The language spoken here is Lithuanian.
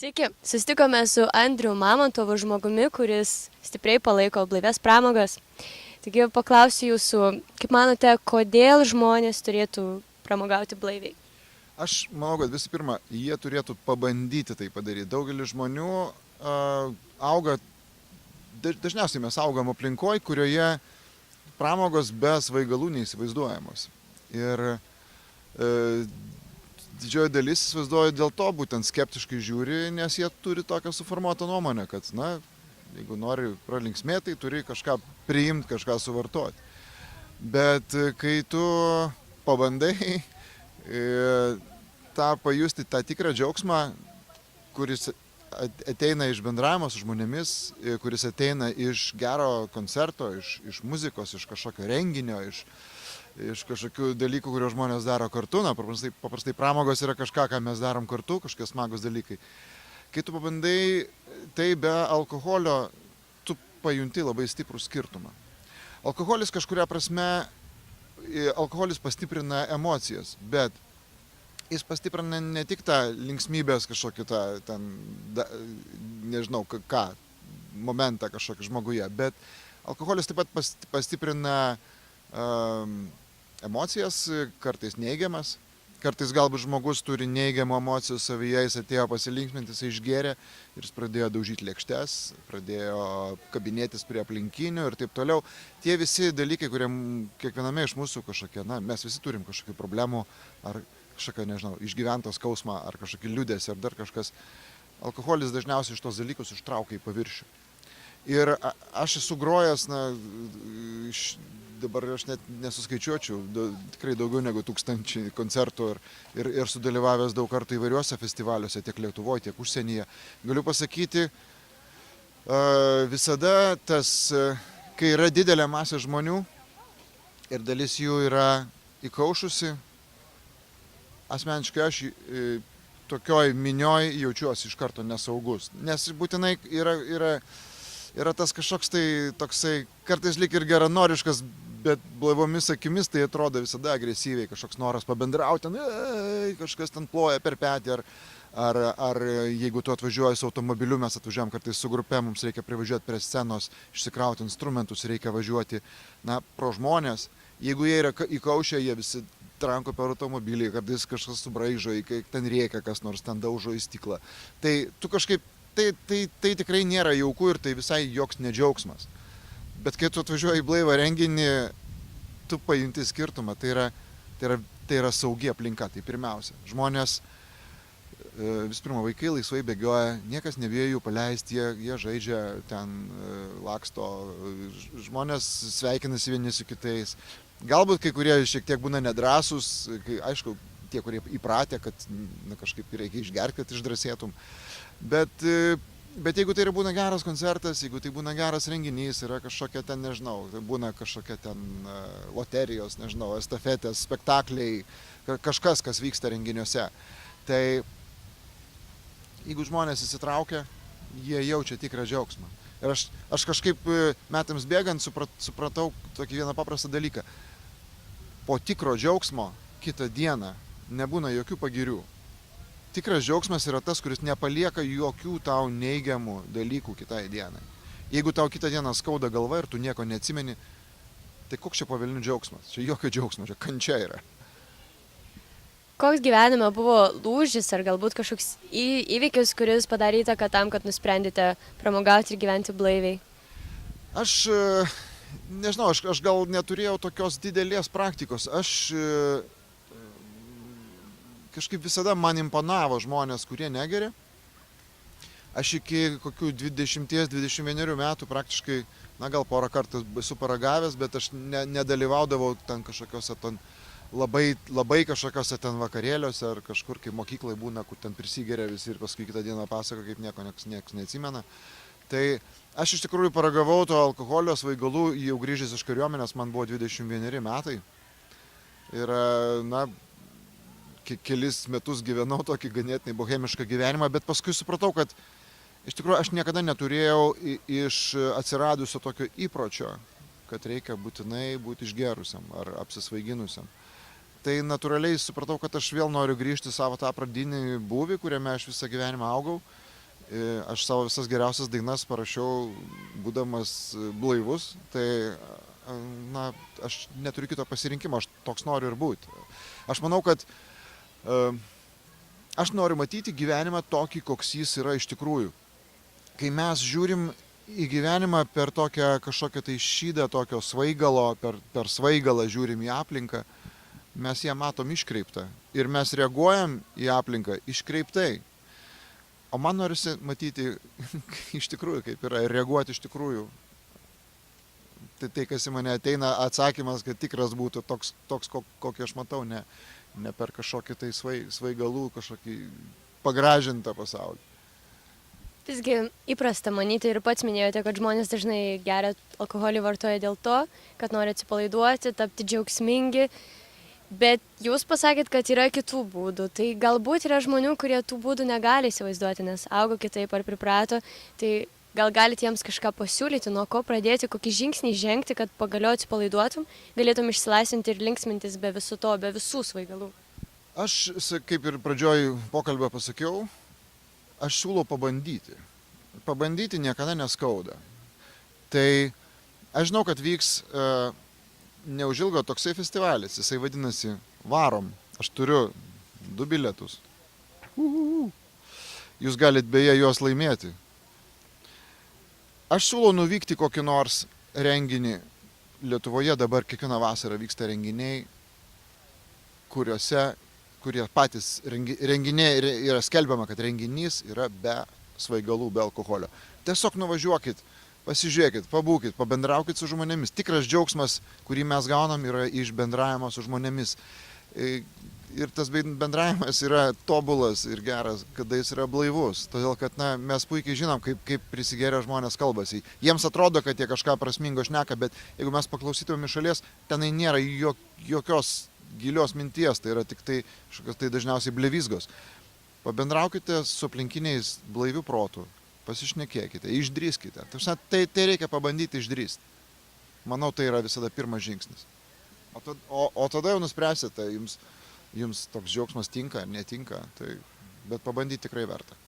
Sveiki, susitikome su Andriu Mamontovu, žmogumi, kuris stipriai palaiko blaivias pramogas. Taigi paklausiu jūsų, kaip manote, kodėl žmonės turėtų pramogauti blaiviai? Aš manau, kad visų pirma, jie turėtų pabandyti tai padaryti. Daugelis žmonių auga, dažniausiai mes augam aplinkoje, kurioje pramogos be svaigalų neįsivaizduojamos. Ir didžioji dalis įsivaizduoja dėl to būtent skeptiškai žiūri, nes jie turi tokią suformuotą nuomonę, kad, na, jeigu nori pralinksmėti, tai turi kažką priimti, kažką suvartoti. Bet kai tu pabandai tą pajusti, tą tikrą džiaugsmą, kuris ateina iš bendravimo su žmonėmis, kuris ateina iš gero koncerto, iš muzikos, iš kažkokio renginio, iš kažkokių dalykų, kuriuos žmonės daro kartu. Na, paprastai pramogos yra kažką, ką mes darom kartu, kažkokie smagus dalykai. Kai tu pabandai, tai be alkoholio tu pajunti labai stiprų skirtumą. Alkoholis kažkuria prasme, alkoholis pastiprina emocijas, bet jis pastiprina ne tik tą linksmybės kažkokį nežinau ką, momentą kažkokį žmoguje, bet alkoholis taip pat pastiprina emocijas, kartais neigiamas. Kartais galbūt žmogus turi neigiamų emocijų savyje, jis atėjo pasilinksminti, jis išgėrė ir jis pradėjo daužyti lėkštes, pradėjo kabinėtis prie aplinkinių ir taip toliau. Tie visi dalykai, kurie kiekviename iš mūsų kažkokie, na, mes visi turim kažkokių problemų, ar kažkokią, nežinau, išgyventą skausmą, ar kažkokį liūdesį, ar dar kažkas. Alkoholis dažniausiai iš tos dalykus ištraukia į paviršių. Ir aš esu grojęs, na, dabar aš net nesuskaičiuočiau, tikrai daugiau negu 1000 koncertų ir sudalyvavęs daug kartų įvairiuose festivaliuose, tiek Lietuvoje, tiek užsienyje. Galiu pasakyti, visada tas, kai yra didelė masė žmonių ir dalis jų yra įkaušusi, asmeniškai aš tokioj minioj jaučiuosi iš karto nesaugus, nes būtinai yra tas kažkoks tai toksai, kartais lyg ir geranoriškas, bet blaivomis akimis tai atrodo visada agresyviai, kažkoks noras pabendrauti, kažkas ten ploja per petį, ar jeigu tu atvažiuoji su automobiliu, mes atvažiuojam kartais su grupe, mums reikia privažiuoti prie scenos, išsikrauti instrumentus, reikia važiuoti, na, pro žmonės, jeigu jie yra įkaušę, jie visi tranko per automobilį, kartais kažkas subraižo, kai ten rėkia kas nors, ten daužo į stiklą. Tai tu kažkaip Tai tikrai nėra jauku ir tai visai joks nedžiaugsmas. Bet kai tu atvažiuoji į blaivą renginį, tu pajunti skirtumą. Tai yra saugi aplinka, tai pirmiausia. Žmonės, vis pirma, vaikai laisvai bėgioja, niekas nebijo jų paleisti, jie žaidžia, ten laksto, žmonės sveikinasi vieni su kitais. Galbūt kai kurie šiek tiek būna nedrąsūs, aišku, tie, kurie įpratę, kad kažkaip reikia išgerti, kad išdrąsėtum. Bet jeigu tai būna geras koncertas, jeigu tai būna geras renginys, yra kažkokia ten, nežinau, tai būna kažkokia ten loterijos, nežinau, estafetės, spektakliai, kažkas, kas vyksta renginiuose. Tai jeigu žmonės įsitraukia, jie jaučia tikrą džiaugsmą. Ir aš kažkaip metams bėgant supratau tokį vieną paprastą dalyką. Po tikro džiaugsmo kitą dieną nebūna jokių pagirių. Tikras džiaugsmas yra tas, kuris nepalieka jokių tau neigiamų dalykų kitai dienai. Jeigu tau kitą dieną skauda galva ir tu nieko neatsimeni, tai koks čia po velnių džiaugsmas? Čia jokio džiaugsmo, čia kančia yra. Koks gyvenime buvo lūžis ar galbūt kažkoks įvykis, kuris padarė įtaką tam, kad nusprendėte pramogauti ir gyventi blaiviai? Aš nežinau, aš gal neturėjau tokios didelės praktikos. Kažkaip visada man imponavo žmonės, kurie negeria. Aš iki kokių 20-21 metų praktiškai, na gal porą kartų esu paragavęs, bet aš nedalyvaudavau ten kažkokiuose ten labai kažkokiuose ten vakarėliuose ar kažkur, kai mokyklai būna, kur ten prisigeria visi ir paskui kitą dieną pasako, kaip nieks neatsimena. Tai aš iš tikrųjų paragavau to alkoholio, svaigalų, jau grįžęs iš kariuomenės, man buvo 21 metai. Ir, na, kelis metus gyvenau tokį ganėtinai bohemišką gyvenimą, bet paskui supratau, kad iš tikrųjų aš niekada neturėjau iš atsiradusio tokio įpročio, kad reikia būtinai būti išgerusiam ar apsisvaiginusiam. Tai natūraliai supratau, kad aš vėl noriu grįžti savo tą pradinį būvį, kuriame aš visą gyvenimą augau. Aš savo visas geriausias dainas parašiau būdamas blaivus, tai na, aš neturiu kito pasirinkimo, aš toks noriu ir būti. Aš manau, kad aš noriu matyti gyvenimą tokį, koks jis yra iš tikrųjų. Kai mes žiūrim į gyvenimą per tokią kažkokią tai šydą, tokio svaigalo, per svaigalą žiūrim į aplinką, mes ją matom iškreiptą ir mes reaguojam į aplinką iškreiptai. O man norisi matyti iš tikrųjų, kaip yra, ir reaguoti iš tikrųjų. Tai, kas į mane ateina, atsakymas, kad tikras būtų toks kokį aš matau, ne per kažkokį tai svaigalų, kažkokį pagražintą pasaulį. Visgi įprasta manyti ir pats minėjote, kad žmonės dažnai geria alkoholį, vartoja dėl to, kad nori atsipalaiduoti, tapti džiaugsmingi. Bet jūs pasakėt, kad yra kitų būdų. Tai galbūt yra žmonių, kurie tų būdų negali įsivaizduoti, nes augo kitaip ar priprato. Tai gal galite jiems kažką pasiūlyti, nuo ko pradėti, kokį žingsnį žengti, kad pagaliau atsipalaiduotum, galėtum išsilaisvinti ir linksmintis be viso to, be visų svaigalų. Aš, kaip ir pradžioj pokalbio pasakiau, aš siūlau pabandyti. Pabandyti niekada neskauda. Tai aš žinau, kad vyks neužilgo toksai festivalis, jisai vadinasi Varom. Aš turiu 2 bilietus. Jūs galit beje juos laimėti. Aš siūlau nuvykti kokį nors renginį. Lietuvoje dabar kiekvieną vasarą vyksta renginiai, kurie patys renginiai yra skelbiama, kad renginys yra be svaigalų, be alkoholio. Tiesiog nuvažiuokit. Pasižiūrėkit, pabūkit, pabendraukit su žmonėmis. Tikras džiaugsmas, kurį mes gaunam, yra iš bendravimo su žmonėmis. Ir tas bendravimas yra tobulas ir geras, kada jis yra blaivus. Todėl, kad mes puikiai žinom, kaip prisigėrę žmonės kalbasi. Jiems atrodo, kad jie kažką prasmingo šneka, bet jeigu mes paklausytumėm iš šalies, tenai nėra jokios gilios minties, tai yra tik tai kažkokios tai dažniausiai blevyzgos. Pabendraukite su aplinkiniais blaivių protų. Pasišnekėkite, išdrįskite. Tai reikia pabandyti išdrįsti. Manau, tai yra visada pirmas žingsnis. O tada jau nuspręsite, jums toks džiaugsmas tinka ar netinka, bet pabandyti tikrai verta.